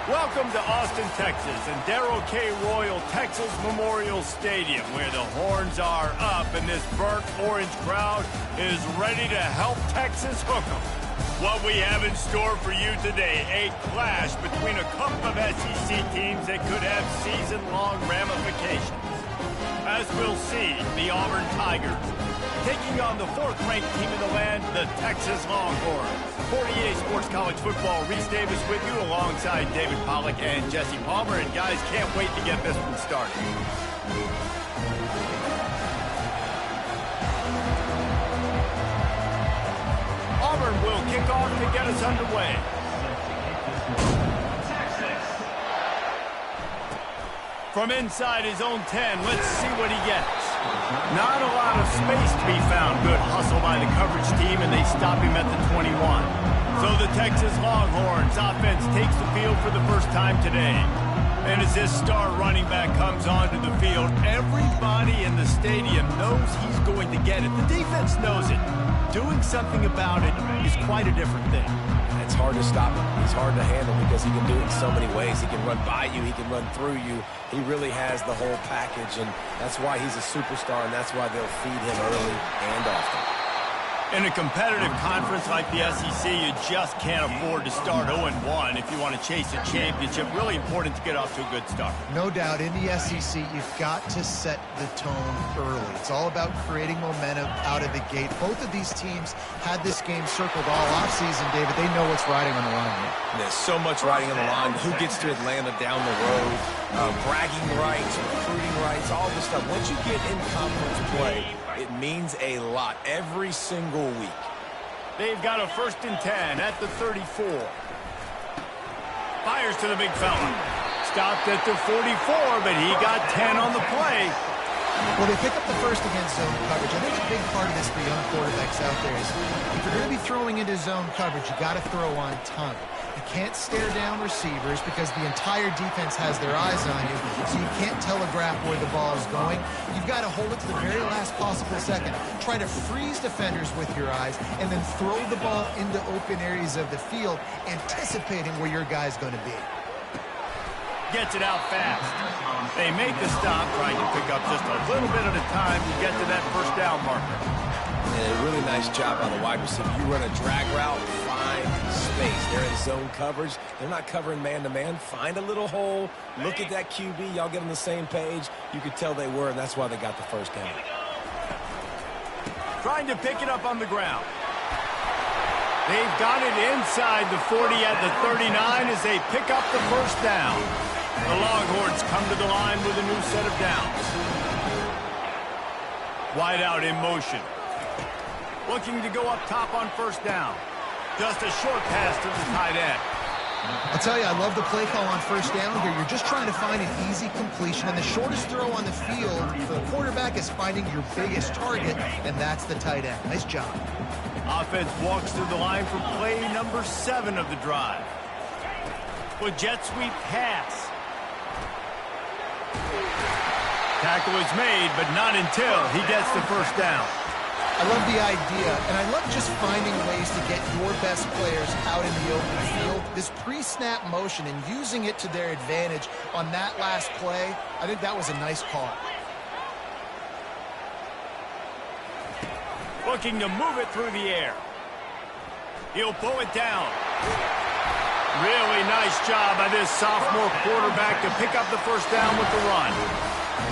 Welcome to Austin, Texas, and Darrell K. Royal Texas Memorial Stadium, where the horns are up and this burnt orange crowd is ready to help Texas hook 'em. What we have in store for you today, a clash between a couple of SEC teams that could have season-long ramifications. As we'll see, the Auburn Tigers taking on the fourth-ranked team in the land, the Texas Longhorns. 48 Sports College Football, Reese Davis with you alongside David Pollack and Jesse Palmer. And guys, can't wait to get this one started. Auburn will kick off to get us underway. From inside his own 10, let's see what he gets. Not a lot of space to be found. Good hustle by the coverage team, and they stop him at the 21. So the Texas Longhorns offense takes the field for the first time today. And as this star running back comes onto the field, everybody in the stadium knows he's going to get it. The defense knows it. Doing something about it is quite a different thing. It's hard to stop him. He's hard to handle because he can do it in so many ways. He can run by you. He can run through you. He really has the whole package, and that's why he's a superstar, and that's why they'll feed him early and often. In a competitive conference like the SEC, you just can't afford to start 0-1 if you want to chase a championship. Really important to get off to a good start. No doubt, in the SEC, you've got to set the tone early. It's all about creating momentum out of the gate. Both of these teams had this game circled all offseason, David. They know what's riding on the line here. There's so much riding on the line. Who gets to Atlanta down the road? Bragging rights, recruiting rights, all this stuff. Once you get in conference play, it means a lot every single week. They've got a 1st and 10 at the 34. Fires to the big fella. Stopped at the 44, but he got 10 on the play. Well, they pick up the first against zone coverage. I think a big part of this for young quarterbacks out there is if you're going to be throwing into zone coverage, you got to throw on time. You can't stare down receivers because the entire defense has their eyes on you, so you can't telegraph where the ball is going. You've got to hold it to the very last possible second. Try to freeze defenders with your eyes and then throw the ball into open areas of the field, anticipating where your guy's going to be. Gets it out fast. They make the stop, trying to pick up just a little bit at a time to get to that first down marker. And a really nice job by the wide receiver. You run a drag route, find space. They're in zone coverage. They're not covering man-to-man. Find a little hole. Look at that QB. Y'all get on the same page. You could tell they were, and that's why they got the first down. Trying to pick it up on the ground. They've got it inside the 40 at the 39 as they pick up the first down. The Longhorns come to the line with a new set of downs. Wide out in motion. Looking to go up top on first down. Just a short pass to the tight end. I'll tell you, I love the play call on first down here. You're just trying to find an easy completion, and the shortest throw on the field for the quarterback is finding your biggest target, and that's the tight end. Nice job. Offense walks through the line for play number 7 of the drive. With jet sweep pass. Tackle is made, but not until he gets the first down. I love the idea, and I love just finding ways to get your best players out in the open field. This pre-snap motion and using it to their advantage on that last play, I think that was a nice call. Looking to move it through the air. He'll pull it down. Really nice job by this sophomore quarterback to pick up the first down with the run.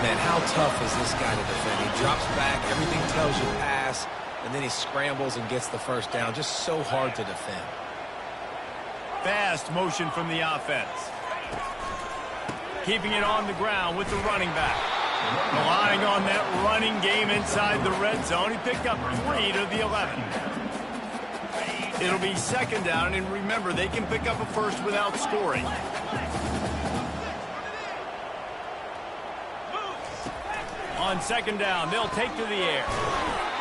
Man, how tough is this guy to defend? He drops back, everything tells you pass, and then he scrambles and gets the first down. Just so hard to defend. Fast motion from the offense. Keeping it on the ground with the running back. Relying on that running game inside the red zone. He picked up 3 to the 11. It'll be second down, and remember, they can pick up a first without scoring. On second down, they'll take to the air.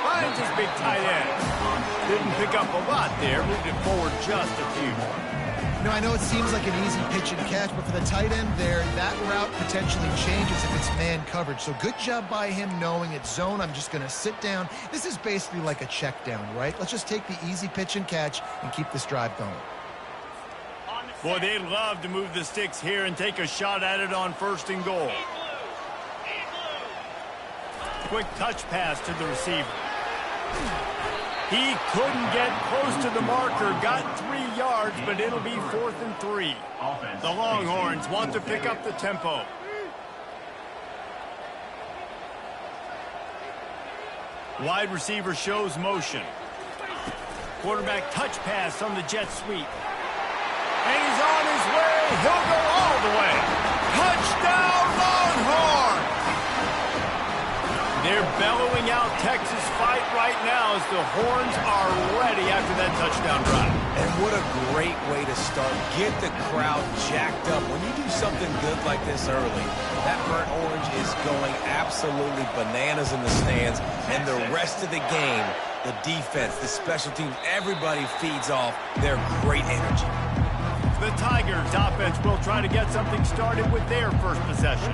Finds his big tight end. Didn't pick up a lot there, moved it forward just a few. You know, I know it seems like an easy pitch and catch, but for the tight end there, that route potentially changes if it's man coverage. So good job by him knowing it's zone. I'm just going to sit down. This is basically like a check down, right? Let's just take the easy pitch and catch and keep this drive going. On the Boy, they'd love to move the sticks here and take a shot at it on 1st and goal. Quick touch pass to the receiver. He couldn't get close to the marker, got 3 yards, but it'll be 4th and 3. The Longhorns want to pick up the tempo. Wide receiver shows motion. Quarterback touch pass on the jet sweep. And he's on his way. He'll go all the way. Touchdown, Longhorns! They're bellowing out Texas fight right now as the Horns are ready after that touchdown drive. And what a great way to start. Get the crowd jacked up. When you do something good like this early, that burnt orange is going absolutely bananas in the stands. And the rest of the game, the defense, the special teams, everybody feeds off their great energy. The Tigers offense will try to get something started with their first possession.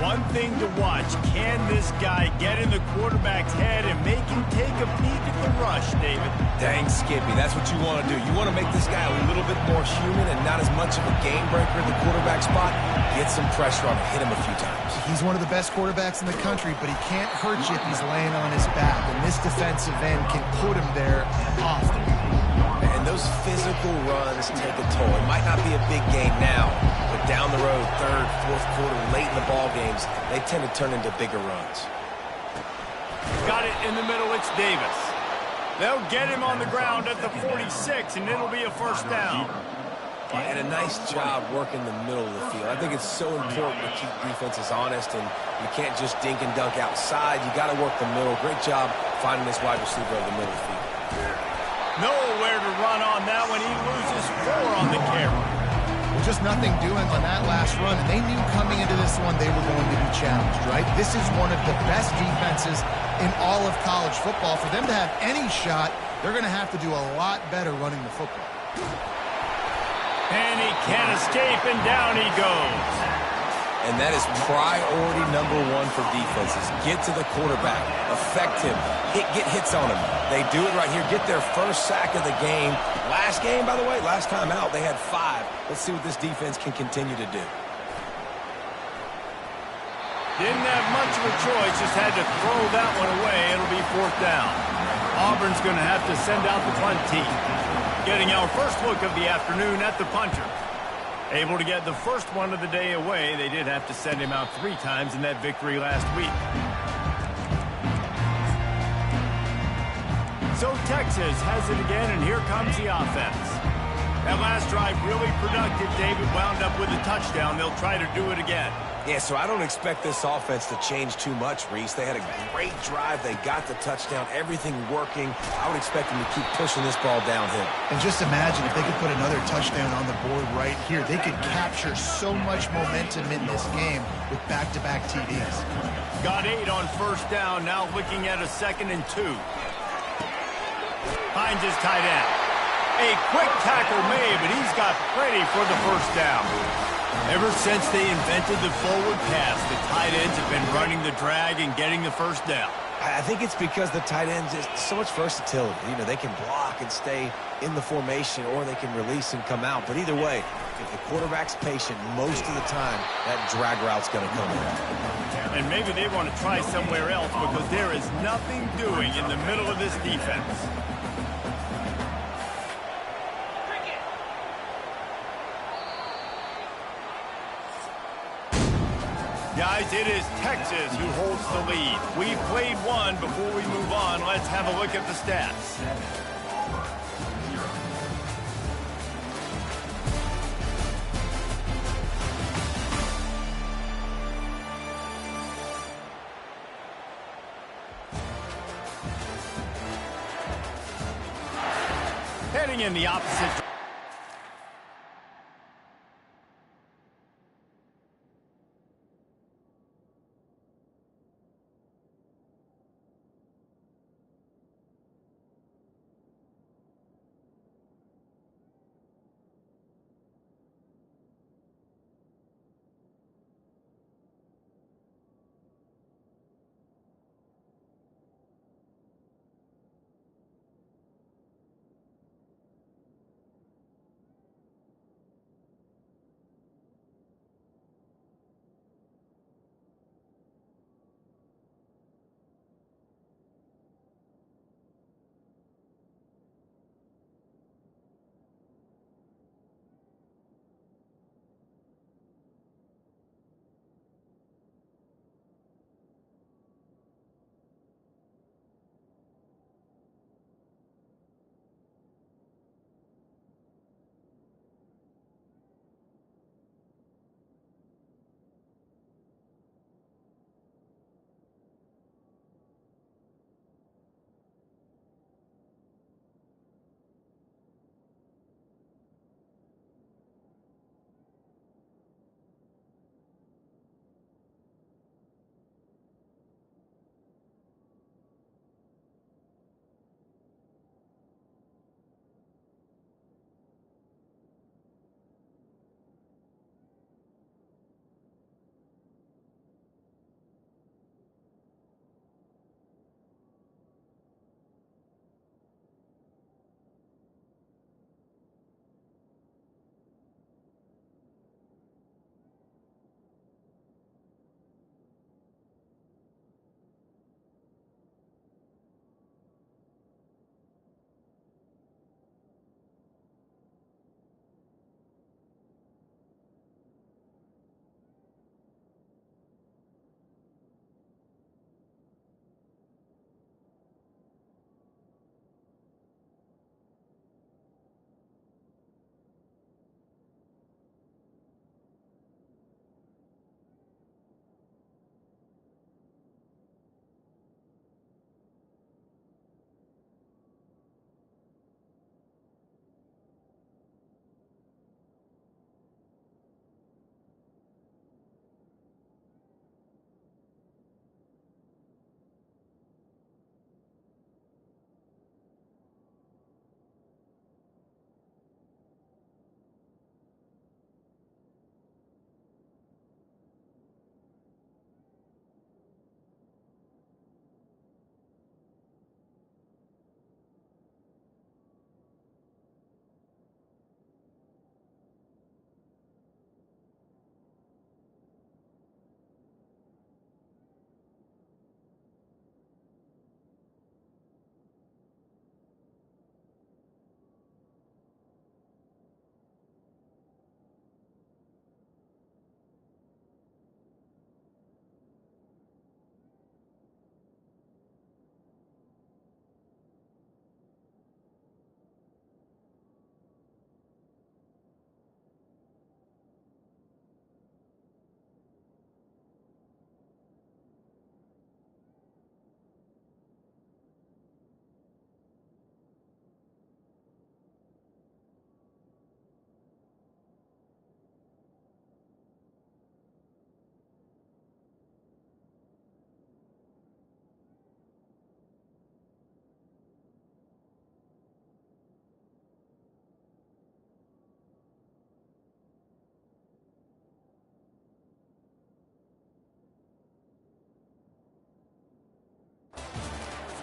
One thing to watch, can this guy get in the quarterback's head and make him take a peek at the rush, David? Dang, Skippy, that's what you want to do. You want to make this guy a little bit more human and not as much of a game breaker at the quarterback spot. Get some pressure on him, hit him a few times. He's one of the best quarterbacks in the country, but he can't hurt you if he's laying on his back. And this defensive end can put him there often. And those physical runs take a toll. It might not be a big game now, but down the road, 3rd, 4th quarter, late in the ball games, they tend to turn into bigger runs. Got it in the middle, it's Davis. They'll get him on the ground at the 46, and it'll be a 1st down. And a nice job working the middle of the field. I think it's so important to keep defenses honest, and you can't just dink and dunk outside. You got to work the middle. Great job finding this wide receiver over the middle of the field. Nowhere to run on that one. He loses 4 on the carry. Well, just nothing doing on that last run. And they knew coming into this one they were going to be challenged, right? This is one of the best defenses in all of college football. For them to have any shot, they're going to have to do a lot better running the football. And he can't escape, and down he goes. And that is priority number 1 for defenses. Get to the quarterback. Affect him. Get hits on him. They do it right here. Get their first sack of the game. Last game, by the way, last time out, they had 5. Let's see what this defense can continue to do. Didn't have much of a choice. Just had to throw that one away. It'll be 4th down. Auburn's going to have to send out the punt team. Getting our first look of the afternoon at the punter. Able to get the first one of the day away. They did have to send him out 3 times in that victory last week. So Texas has it again, and here comes the offense. That last drive really productive. David wound up with a touchdown. They'll try to do it again. Yeah, so I don't expect this offense to change too much, Reese. They had a great drive. They got the touchdown. Everything working. I would expect them to keep pushing this ball downhill. And just imagine if they could put another touchdown on the board right here. They could capture so much momentum in this game with back-to-back TDs. Got 8 on 1st down. Now looking at a 2nd and 2. Finds his tight end. A quick tackle made, but he's got plenty for the 1st down. Ever since they invented the forward pass, the tight ends have been running the drag and getting the 1st down. I think it's because the tight ends just so much versatility. You know, they can block and stay in the formation, or they can release and come out. But either way, if the quarterback's patient most of the time, that drag route's going to come in. And maybe they want to try somewhere else because there is nothing doing in the middle of this defense. Guys, it is Texas who holds the lead. We've played one. Before we move on, let's have a look at the stats. Heading in the opposite direction.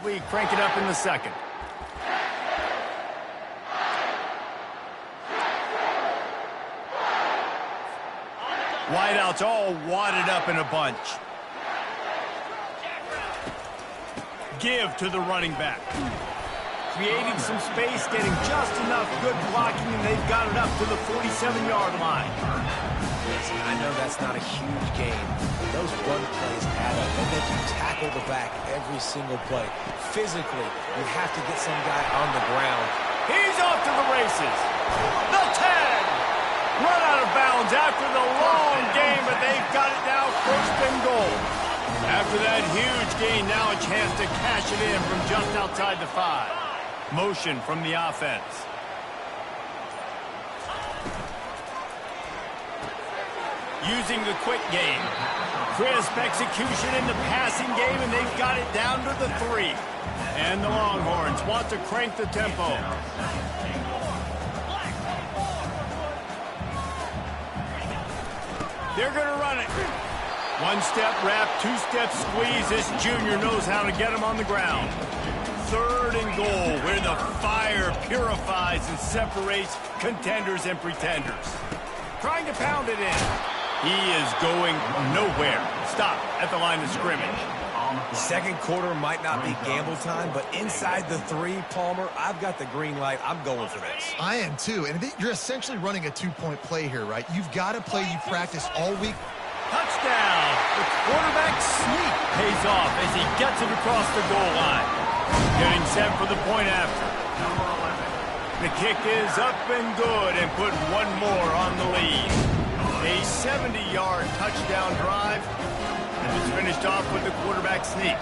we crank it up in the second. Wideouts all wadded up in a bunch. Give to the running back. Creating some space, getting just enough good blocking, and they've got it up to the 47-yard line. Listen, I know that's not a huge game, but those run plays add up. They make you tackle the back every single play. Physically, you have to get some guy on the ground. He's off to the races. The 10. Run out of bounds after the long game, but they've got it now first and goal. After that huge gain, now a chance to cash it in from just outside the 5. Motion from the offense. Using the quick game. Crisp execution in the passing game, and they've got it down to the 3. And the Longhorns want to crank the tempo. They're going to run it. One-step wrap, two-step squeeze. This junior knows how to get him on the ground. Third and goal, where the fire purifies and separates contenders and pretenders. Trying to pound it in. He is going nowhere. Stop at the line of scrimmage. Second quarter might not be gamble time, but inside the 3, Palmer, I've got the green light. I'm going for this. I am too, and you're essentially running a 2-point play here, right? You've got to play you practice all week. Touchdown! The quarterback sneak pays off as he gets it across the goal line. Getting set for the point after. The kick is up and good and put one more on the lead. A 70-yard touchdown drive. And it's finished off with the quarterback sneak.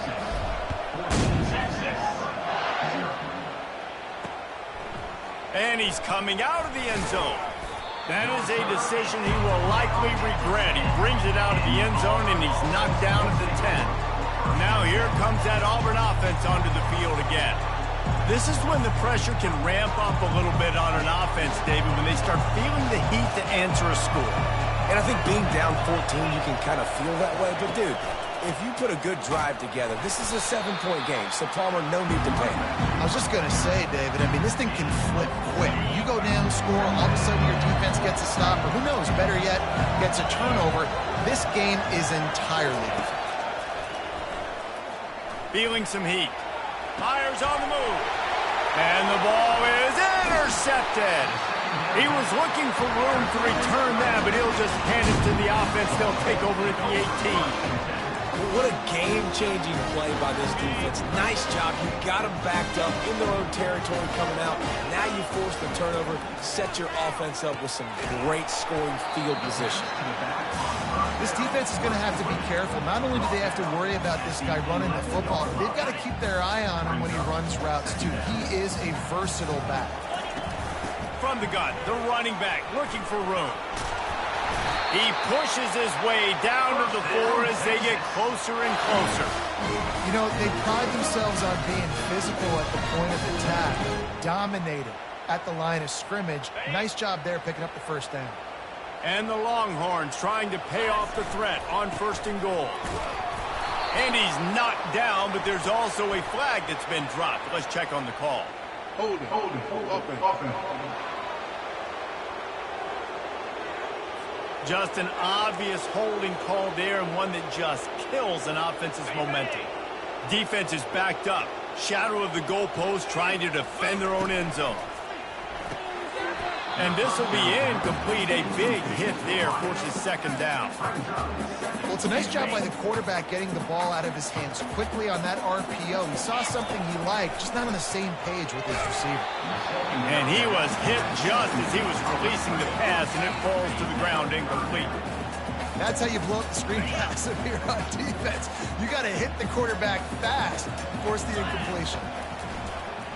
And he's coming out of the end zone. That is a decision he will likely regret. He brings it out of the end zone, and he's knocked down at the 10. Now here comes that Auburn offense onto the field again. This is when the pressure can ramp up a little bit on an offense, David, when they start feeling the heat to answer a score. And I think being down 14, you can kind of feel that way. But, dude, if you put a good drive together, this is a 7-point game. So, Palmer, no need to panic. I was just going to say, David, I mean, this thing can flip quick. You go down, score, all of a sudden your defense gets a stop, or who knows, better yet, gets a turnover. This game is entirely different. Feeling some heat. Fires on the move. And the ball is intercepted. He was looking for room to return that, but he'll just hand it to the offense. They'll take over at the 18. What a game-changing play by this defense. Nice job. You got them backed up in their own territory coming out. Now you force the turnover, set your offense up with some great scoring field position. This defense is going to have to be careful. Not only do they have to worry about this guy running the football, but they've got to keep their eye on him when he runs routes, too. He is a versatile back. From the gun, the running back looking for room. He pushes his way down to the 4 as they get closer and closer. You know, they pride themselves on being physical at the point of attack, dominated at the line of scrimmage. Nice job there picking up the first down. And the Longhorns trying to pay off the threat on first and goal. And he's knocked down, but there's also a flag that's been dropped. Let's check on the call. Hold it, open. Just an obvious holding call there, and one that just kills an offense's momentum. Defense is backed up. Shadow of the goalpost trying to defend their own end zone. And this will be incomplete. A big hit there forces second down. Well, it's a nice job by the quarterback getting the ball out of his hands quickly on that RPO. He saw something he liked, just not on the same page with his receiver. And he was hit just as he was releasing the pass, and it falls to the ground incomplete. That's how you blow up the screen pass if you're on defense. You got to hit the quarterback fast, force the incompletion.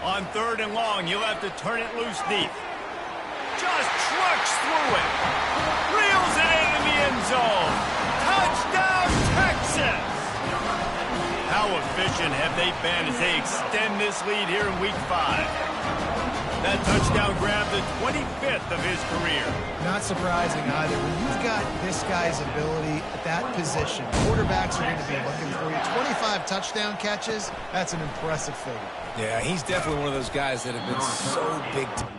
On third and long, you'll have to turn it loose deep. Just trucks through it. Reels it into the end zone. Touchdown, Texas! How efficient have they been as they extend this lead here in Week 5? That touchdown grabbed the 25th of his career. Not surprising either. When you've got this guy's ability at that position, quarterbacks are going to be looking for you. 25 touchdown catches, that's an impressive figure. Yeah, he's definitely one of those guys that have been so big time.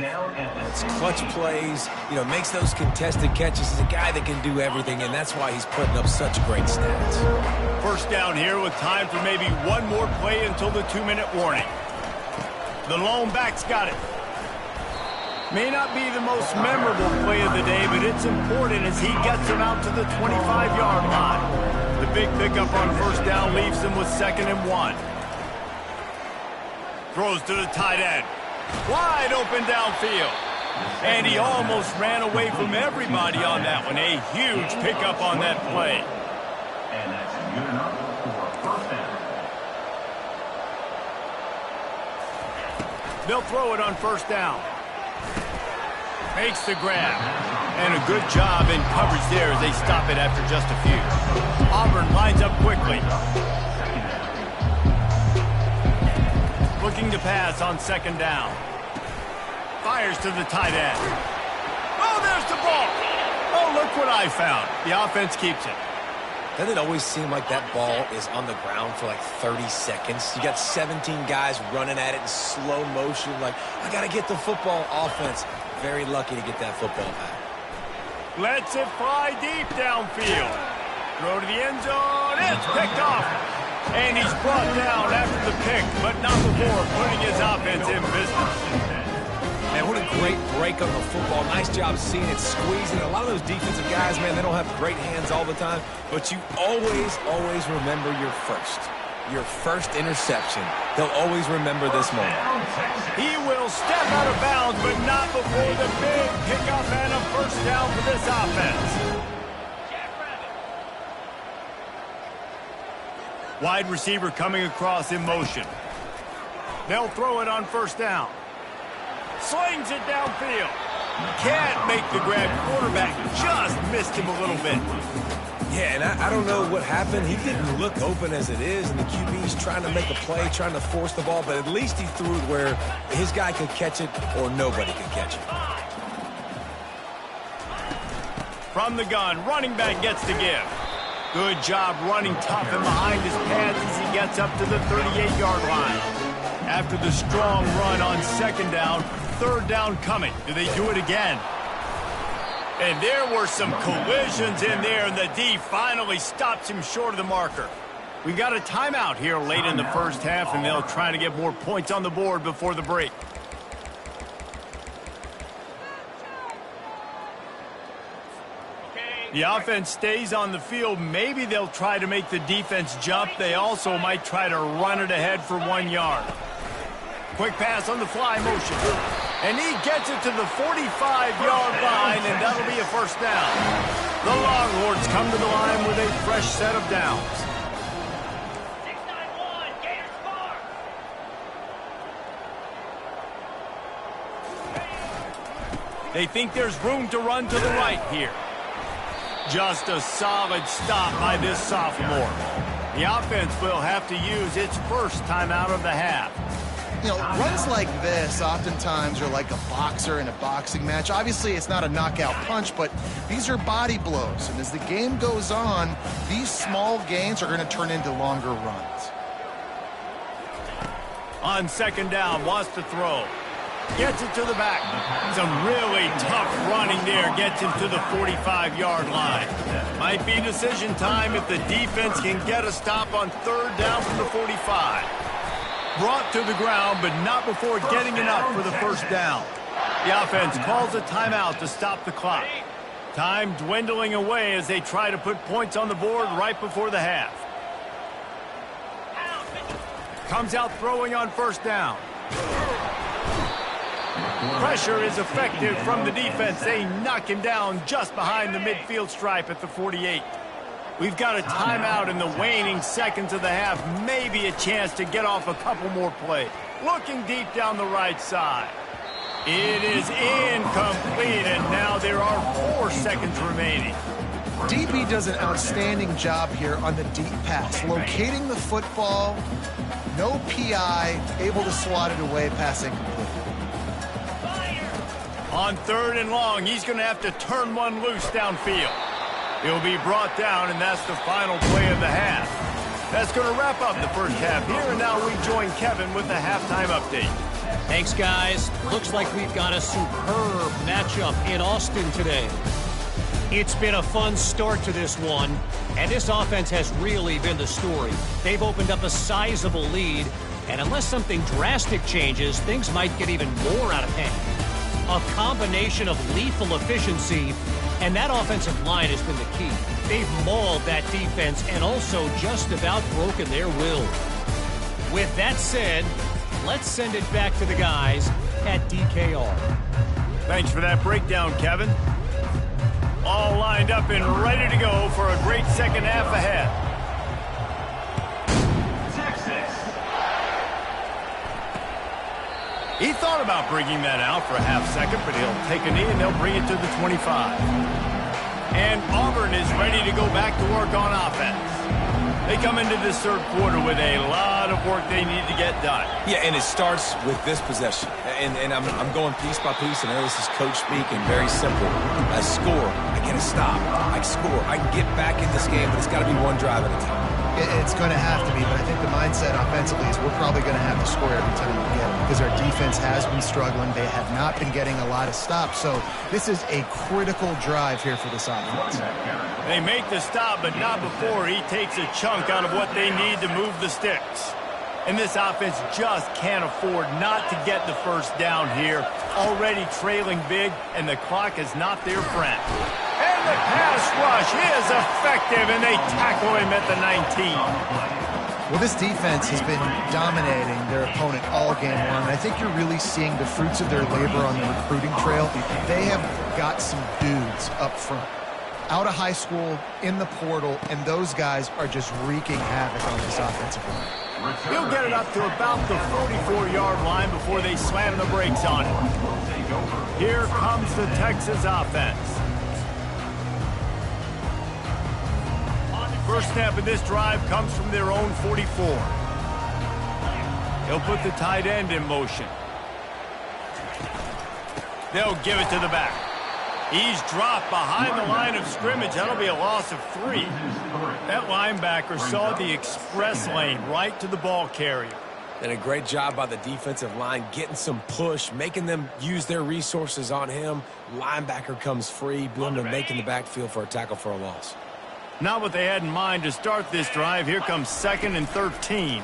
It's clutch plays, makes those contested catches. He's a guy that can do everything, and that's why he's putting up such great stats. First down here with time for maybe one more play until the 2-minute warning. The lone back's got it. May not be the most memorable play of the day, but it's important as he gets him out to the 25-yard line. The big pickup on first down leaves him with 2nd and 1. Throws to the tight end. Wide open downfield. And he almost ran away from everybody on that one. A huge pickup on that play. And that's good enough for first down. They'll throw it on first down. Makes the grab. And a good job in coverage there as they stop it after just a few. Auburn lines up quickly. Looking to pass on 2nd down. Fires to the tight end. Oh, there's the ball. Oh, look what I found. The offense keeps it. Doesn't it always seem like that ball is on the ground for like 30 seconds? You got 17 guys running at it in slow motion. Like, I got to get the football. Offense, very lucky to get that football back. Lets it fly deep downfield. Throw to the end zone. It's picked off. And he's brought down after the pick, but not before putting his offense in business. Man, what a great break on the football. Nice job seeing it, squeezing. A lot of those defensive guys, man, they don't have great hands all the time, but you always remember your first interception. They'll always remember this moment. He will step out of bounds, but not before the big pickup and a first down for this offense. Wide receiver coming across in motion. They'll throw it on first down. Slings it downfield. Can't make the grab. Quarterback just missed him a little bit. Yeah, and I don't know what happened. He didn't look open as it is, and the QB's trying to make a play, trying to force the ball, but at least he threw it where his guy could catch it or nobody could catch it. From the gun, running back gets to give. Good job running tough and behind his pads as he gets up to the 38-yard line. After the strong run on 2nd down, 3rd down coming. Do they do it again? And there were some collisions in there, and the D finally stops him short of the marker. We got a timeout here late in the first half, and they'll try to get more points on the board before the break. The offense stays on the field. Maybe they'll try to make the defense jump. They also might try to run it ahead for 1 yard. Quick pass on the fly motion. And he gets it to the 45-yard line, and that'll be a first down. The Longhorns come to the line with a fresh set of downs. 691, Gators Farm. They think there's room to run to the right here. Just a solid stop by this sophomore. The offense will have to use its first timeout of the half. You know, runs like this oftentimes are like a boxer in a boxing match. Obviously, it's not a knockout punch, but these are body blows. And as the game goes on, these small gains are going to turn into longer runs. On 2nd down, wants to throw. Gets it to the back. Some really tough running there. Gets him to the 45-yard line. Might be decision time if the defense can get a stop on 3rd down from the 45. Brought to the ground, but not before getting enough for the first down. The offense calls a timeout to stop the clock. Time dwindling away as they try to put points on the board right before the half. Comes out throwing on 1st down. Pressure is effective from the defense. They knock him down just behind the midfield stripe at the 48. We've got a timeout in the waning seconds of the half. Maybe a chance to get off a couple more plays. Looking deep down the right side. It is incomplete, and now there are 4 seconds remaining. DB does an outstanding job here on the deep pass. Locating the football, no PI, able to swat it away, passing complete. On 3rd and long, he's going to have to turn one loose downfield. He'll be brought down, and that's the final play of the half. That's going to wrap up the first half. Here and now we join Kevin with the halftime update. Thanks, guys. Looks like we've got a superb matchup in Austin today. It's been a fun start to this one, and this offense has really been the story. They've opened up a sizable lead, and unless something drastic changes, things might get even more out of hand. A combination of lethal efficiency, and that offensive line has been the key. They've mauled that defense and also just about broken their will. With that said, let's send it back to the guys at DKR. Thanks for that breakdown, Kevin. All lined up and ready to go for a great second half ahead. Texas. He thought about bringing that out for a half second, but he'll take a knee and they'll bring it to the 25. And Auburn is ready to go back to work on offense. They come into this third quarter with a lot of work they need to get done. Yeah, and it starts with this possession. And I'm going piece by piece, and I know this is coach speaking, very simple. I score, I get a stop, I score. I can get back in this game, but it's got to be one drive at a time. It's going to have to be, but I think the mindset offensively is we're probably going to have to score every time we get it because our defense has been struggling. They have not been getting a lot of stops, so this is a critical drive here for this offense. They make the stop, but not before he takes a chunk out of what they need to move the sticks. And this offense just can't afford not to get the first down here. Already trailing big, and the clock is not their friend. And the pass rush is effective, and they tackle him at the 19. Well, this defense has been dominating their opponent all game long, and I think you're really seeing the fruits of their labor on the recruiting trail. They have got some dudes up front, out of high school, in the portal, and those guys are just wreaking havoc on this offensive line. He'll get it up to about the 44-yard line before they slam the brakes on it. Here comes the Texas offense. First snap of this drive comes from their own 44. He'll put the tight end in motion. They'll give it to the back. He's dropped behind the line of scrimmage. That'll be a loss of 3. That linebacker saw the express lane right to the ball carrier. And a great job by the defensive line getting some push, making them use their resources on him. Linebacker comes free, Bloom making the backfield for a tackle for a loss. Not what they had in mind to start this drive. Here comes 2nd and 13.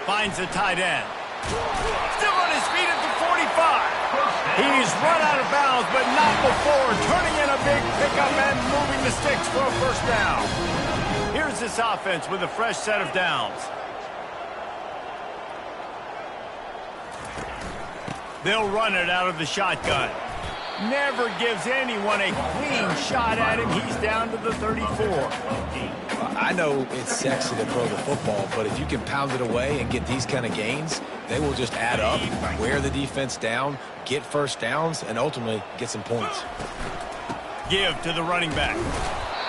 Finds the tight end. Still on his feet at the 45. He's run out of bounds, but not before turning in a big pickup and moving the sticks for a first down. Here's this offense with a fresh set of downs. They'll run it out of the shotgun. Never gives anyone a clean shot at him. He's down to the 34. I know it's sexy to throw the football, but if you can pound it away and get these kind of gains, they will just add up, wear the defense down, get first downs, and ultimately get some points. Give to the running back.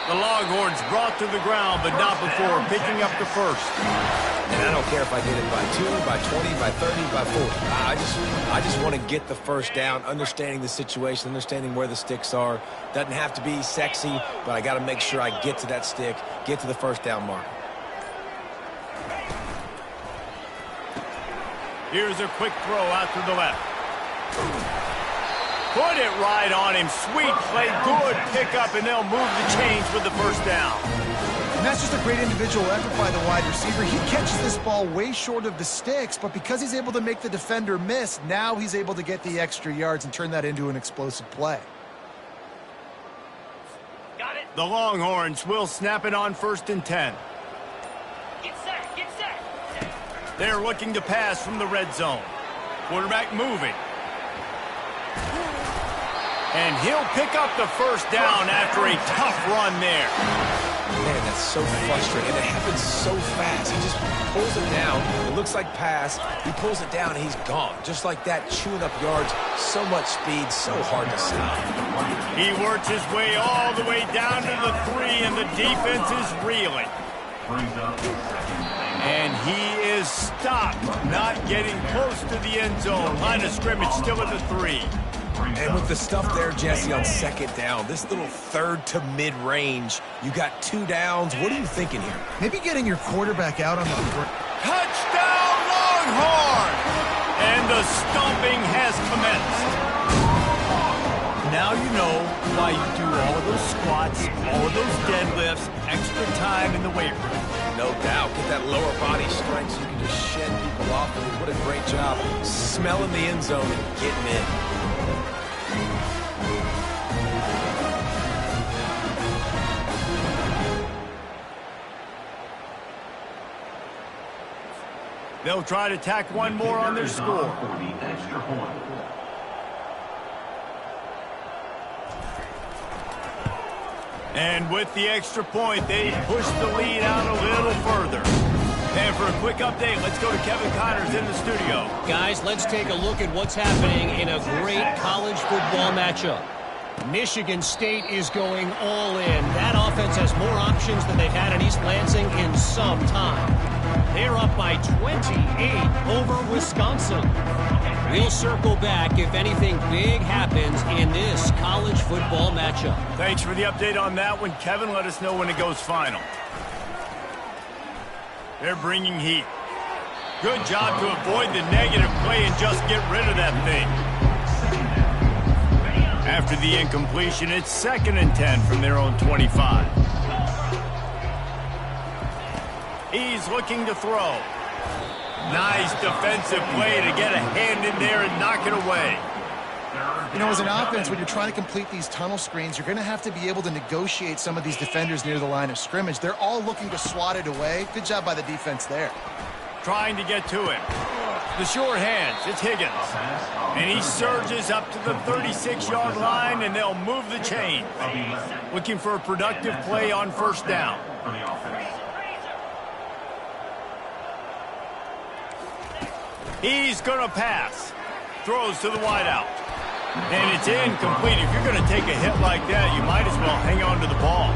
The Longhorns brought to the ground, but not before picking up the first. And I don't care if I get it by 2, by 20, by 30, by 40. I just want to get the first down, understanding the situation, understanding where the sticks are. Doesn't have to be sexy, but I got to make sure I get to that stick, get to the first down mark. Here's a quick throw out to the left. Put it right on him. Sweet play, good pickup, and they'll move the chains with the first down. And that's just a great individual effort by the wide receiver. He catches this ball way short of the sticks, but because he's able to make the defender miss, now he's able to get the extra yards and turn that into an explosive play. Got it. The Longhorns will snap it on 1st and 10. Get set, get set. They're looking to pass from the red zone. Quarterback moving. And he'll pick up the first down after a tough run there. Man, that's so frustrating. And it happens so fast. He just pulls it down. It looks like pass. He pulls it down, and he's gone. Just like that, chewing up yards. So much speed, so hard to stop. He works his way all the way down to the 3, and the defense is reeling. And he is stopped, not getting close to the end zone. Line of scrimmage still at the 3. And with the stuff there, Jesse, on 2nd down, this little 3rd to mid-range, you got 2 downs. What are you thinking here? Maybe getting your quarterback out on the... Touchdown, Longhorn! And the stomping has commenced. Now you know why you do all of those squats, all of those deadlifts, extra time in the weight room. No doubt. Get that lower body strength so you can just shed people off. I mean, what a great job smelling the end zone and getting in. They'll try to tack one more on their score. For the extra point. And with the extra point, they push the lead out a little further. And for a quick update, let's go to Kevin Connors in the studio. Guys, let's take a look at what's happening in a great college football matchup. Michigan State is going all in. That offense has more options than they've had in East Lansing in some time. They're up by 28 over Wisconsin. We'll circle back if anything big happens in this college football matchup. Thanks for the update on that one, Kevin. Let us know when it goes final. They're bringing heat. Good job to avoid the negative play and just get rid of that thing. After the incompletion, it's 2nd and 10 from their own 25. He's looking to throw. Nice defensive play to get a hand in there and knock it away. You know, as an offense, when you're trying to complete these tunnel screens, you're going to have to be able to negotiate some of these defenders near the line of scrimmage. They're all looking to swat it away. Good job by the defense there. Trying to get to him. The short hands, it's Higgins. And he surges up to the 36-yard line, and they'll move the chain. Looking for a productive play on 1st down. He's going to pass. Throws to the wideout. And it's incomplete. If you're going to take a hit like that, you might as well hang on to the ball.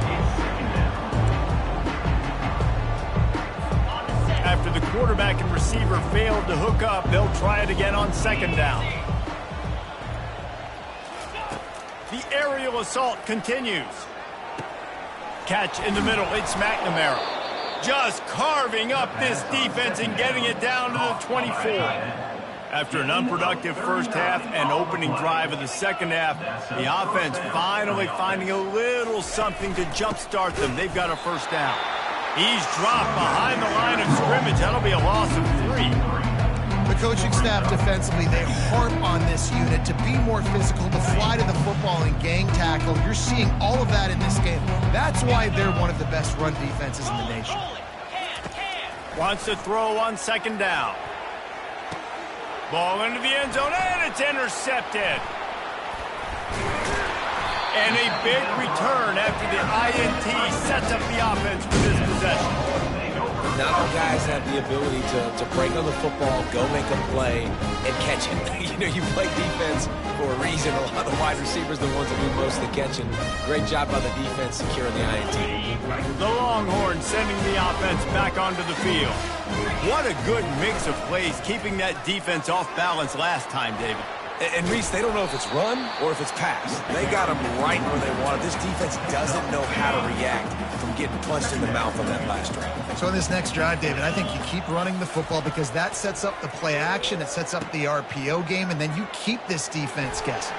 After the quarterback and receiver failed to hook up, they'll try it again on 2nd down. The aerial assault continues. Catch in the middle. It's McNamara. Just carving up this defense and getting it down to the 24. After an unproductive first half and opening drive of the second half, the offense finally finding a little something to jumpstart them. They've got a 1st down. He's dropped behind the line of scrimmage. That'll be a loss of 3. The coaching staff defensively, they harp on this unit to be more physical, to fly to the football and gang tackle. You're seeing all of that in this game. That's why they're one of the best run defenses in the nation. Wants to throw on 2nd down. Ball into the end zone, and it's intercepted. And a big return after the INT sets up the offense for this possession. Not all guys have the ability to break on the football, go make a play, and catch it. You know, you play defense for a reason. A lot of the wide receivers are the ones that do most of the catching. Great job by the defense securing the INT. The Longhorns sending the offense back onto the field. What a good mix of plays, keeping that defense off balance last time, David. And Reese, they don't know if it's run or if it's pass. They got them right where they want it. This defense doesn't know how to react from getting punched in the mouth on that last drive. So in this next drive, David, I think you keep running the football because that sets up the play action, it sets up the RPO game, and then you keep this defense guessing.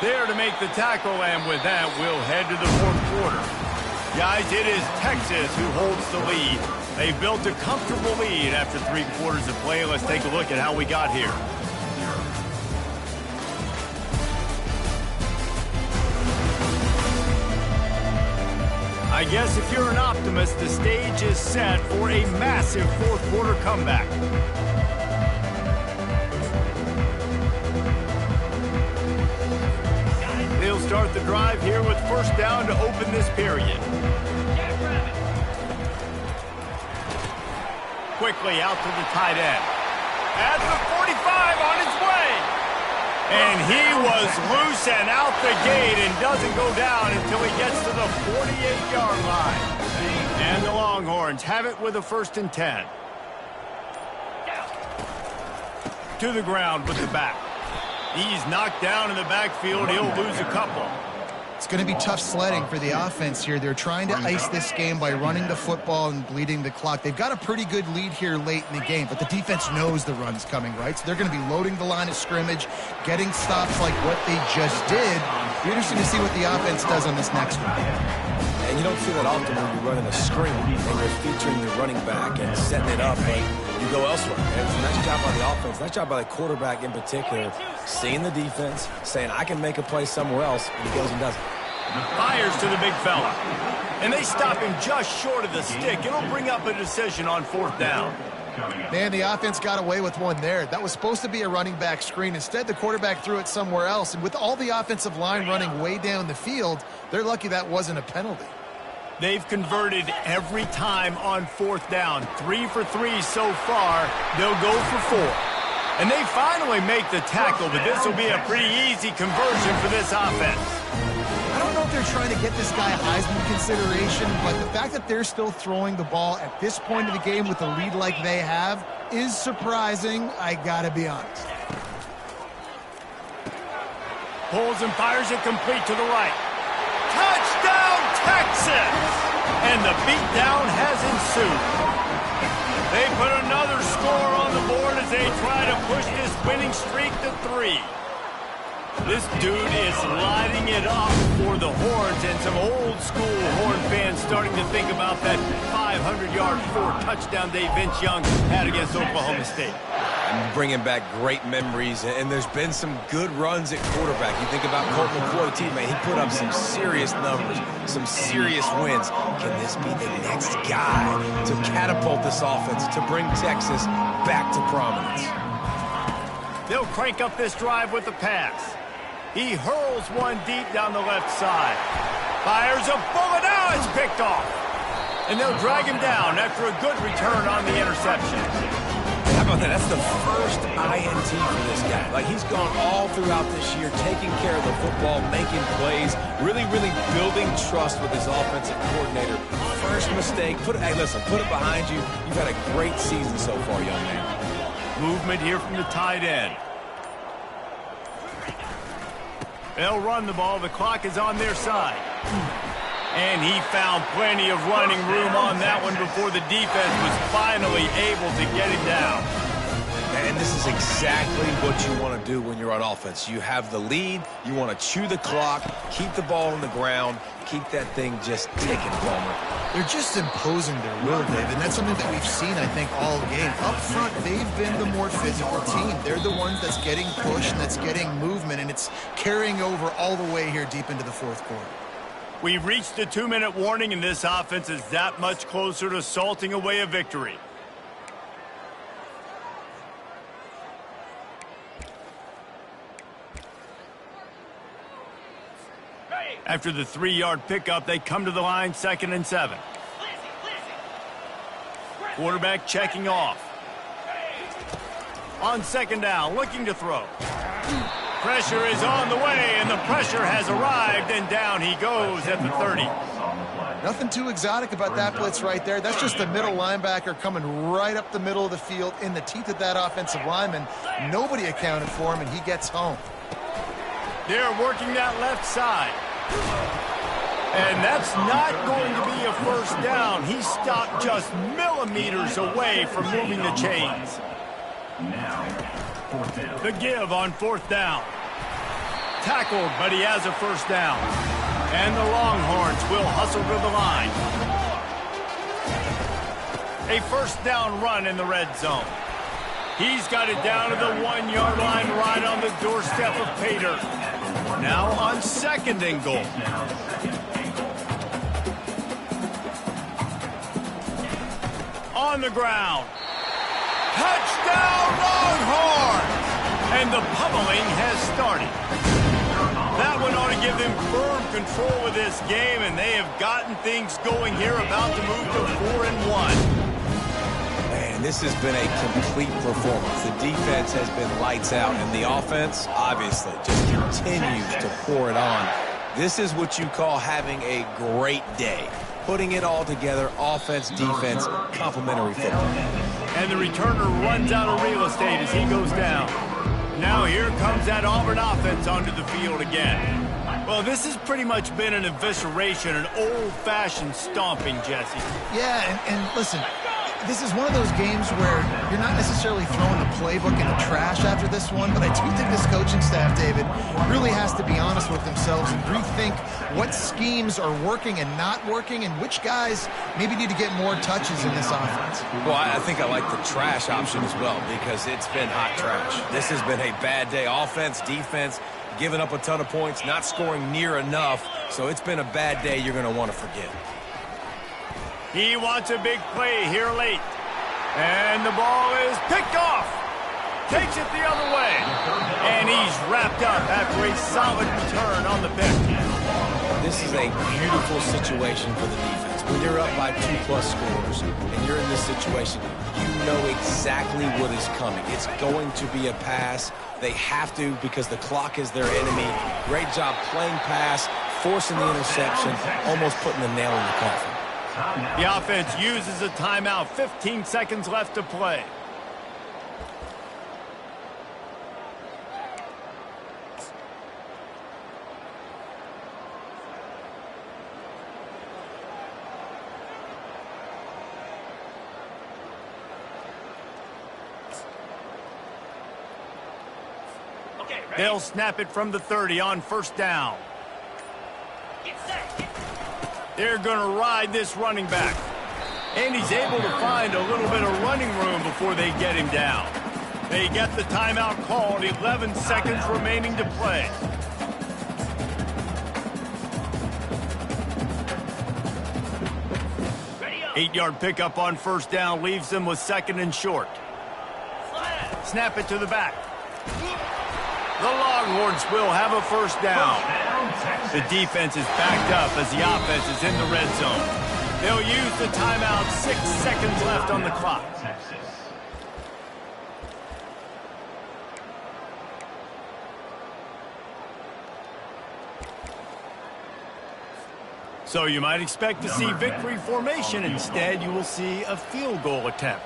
There to make the tackle, and with that, we'll head to the 4th quarter. Guys, it is Texas who holds the lead. They've built a comfortable lead after 3 quarters of play. Let's take a look at how we got here. I guess if you're an optimist, the stage is set for a massive 4th quarter comeback. They'll start the drive here with 1st down to open this period. Quickly out to the tight end. At the 45 on its way. And he was loose and out the gate and doesn't go down until he gets to the 48-yard line. And the Longhorns have it with a 1st and 10. To the ground with the back. He's knocked down in the backfield. He'll lose a couple. It's going to be tough sledding for the offense here. They're trying to ice this game by running the football and bleeding the clock. They've got a pretty good lead here late in the game, but the defense knows the run's coming, right? So they're going to be loading the line of scrimmage, getting stops like what they just did. Be interesting to see what the offense does on this next one. And you don't see that often when you're running a screen and you're featuring your running back and setting it up, but you go elsewhere. And it's a nice job by the offense, nice job by the quarterback in particular, seeing the defense, saying, I can make a play somewhere else, and he goes and does it. Fires to the big fella. And they stop him just short of the stick. It'll bring up a decision on 4th down. Man, the offense got away with one there. That was supposed to be a running back screen. Instead, the quarterback threw it somewhere else. And with all the offensive line running way down the field, they're lucky that wasn't a penalty. They've converted every time on 4th down. 3 for 3 so far. They'll go for 4. And they finally make the tackle, but this will be a pretty easy conversion for this offense. I don't know if they're trying to get this guy Heisman consideration, but the fact that they're still throwing the ball at this point of the game with a lead like they have is surprising, I gotta be honest. Pulls and fires it complete to the right. Touchdown, Texas! And the beatdown has ensued. They put another score on the board as they try to push this winning streak to 3. This dude is lighting it up for the Horns, and some old-school Horn fans starting to think about that 500-yard 4-touchdown day Vince Young had against Oklahoma State. I'm bringing back great memories, and there's been some good runs at quarterback. You think about Colt McCoy, too, man. He put up some serious numbers, some serious wins. Can this be the next guy to catapult this offense, to bring Texas back to prominence? They'll crank up this drive with the pass. He hurls one deep down the left side. Fires a bullet. Now it's picked off. And they'll drag him down after a good return on the interception. How about that? That's the first INT for this guy. Like, he's gone all throughout this year, taking care of the football, making plays, really, really building trust with his offensive coordinator. First mistake. Hey, listen, put it behind you. You've had a great season so far, young man. Movement here from the tight end. They'll run the ball. The clock is on their side. And he found plenty of running room on that one before the defense was finally able to get him down. And this is exactly what you want to do when you're on offense. You have the lead. You want to chew the clock, keep the ball on the ground, keep that thing just ticking, Palmer. They're just imposing their will, Dave, and that's something that we've seen, I think, all game. Up front, they've been the more physical team. They're the ones that's getting pushed and that's getting movement, and it's carrying over all the way here deep into the 4th quarter. We've reached the 2-minute warning, and this offense is that much closer to salting away a victory. After the 3-yard pickup, they come to the line, 2nd and 7. Quarterback checking off. On 2nd down, looking to throw. Pressure is on the way, and the pressure has arrived, and down he goes at the 30. Nothing too exotic about that blitz right there. That's just the middle linebacker coming right up the middle of the field in the teeth of that offensive lineman. Nobody accounted for him, and he gets home. They're working that left side. And that's not going to be a first down. He stopped just millimeters away from moving the chains. The give on 4th down. Tackled, but he has a first down. And the Longhorns will hustle to the line. A first down run in the red zone. He's got it down to the 1-yard line right on the doorstep of Pater. Now on 2nd and goal. On the ground. Touchdown Longhorns! And the pummeling has started. That one ought to give them firm control of this game, and they have gotten things going here, about to move to 4-1. Man, this has been a complete performance. The defense has been lights out, and the offense, obviously, just continues to pour it on. This is what you call having a great day. Putting it all together, offense, defense, complementary football. And the returner runs out of real estate as he goes down. Now here comes that Auburn offense onto the field again. Well, this has pretty much been an evisceration, an old-fashioned stomping, Jesse. Yeah, and listen, this is one of those games where you're not necessarily throwing the playbook in the trash after this one, but I do think this coaching staff, David, really has to be honest with themselves and rethink what schemes are working and not working and which guys maybe need to get more touches in this offense. Well, I think I like the trash option as well because it's been hot trash. This has been a bad day. Offense, defense, giving up a ton of points, not scoring near enough. So it's been a bad day you're going to want to forget. He wants a big play here late. And the ball is picked off. Takes it the other way. And he's wrapped up after a solid return on the pick. This is a beautiful situation for the defense. When you're up by 2+ scores and you're in this situation, you know exactly what is coming. It's going to be a pass. They have to because the clock is their enemy. Great job playing pass, forcing the interception, almost putting the nail in the coffin. The offense uses a timeout. 15 seconds left to play. They'll snap it from the 30 on first down. They're going to ride this running back. And he's able to find a little bit of running room before they get him down. They get the timeout called. 11 seconds remaining to play. Eight-yard pickup on first down leaves them with 2nd and short. Snap it to the back. The Longhorns will have a first down. The defense is backed up as the offense is in the red zone. They'll use the timeout. 6 seconds left on the clock. So you might expect to see victory formation. Instead, you will see a field goal attempt.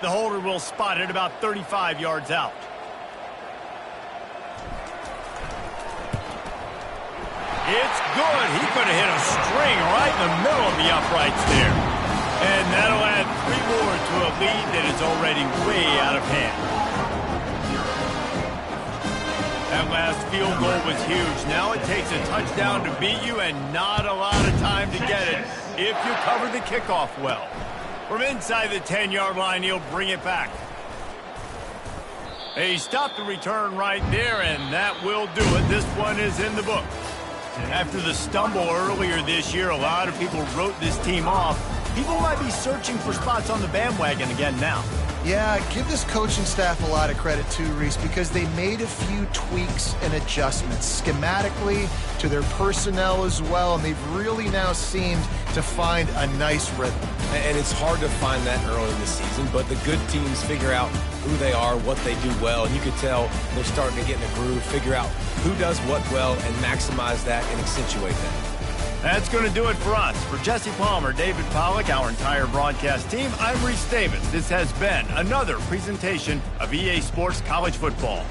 The holder will spot it about 35 yards out. It's good. He could have hit a string right in the middle of the uprights there. And that'll add 3 more to a lead that is already way out of hand. That last field goal was huge. Now it takes a touchdown to beat you and not a lot of time to get it if you cover the kickoff well. From inside the 10-yard line, he'll bring it back. He stopped the return right there, and that will do it. This one is in the book. After the stumble earlier this year, a lot of people wrote this team off. People might be searching for spots on the bandwagon again now. Yeah, give this coaching staff a lot of credit too, Reese, because they made a few tweaks and adjustments schematically to their personnel as well, and they've really now seemed to find a nice rhythm. And it's hard to find that early in the season, but the good teams figure out who they are, what they do well, and you could tell they're starting to get in a groove, figure out who does what well, and maximize that and accentuate that. That's going to do it for us. For Jesse Palmer, David Pollack, our entire broadcast team, I'm Reese Davis. This has been another presentation of EA Sports College Football.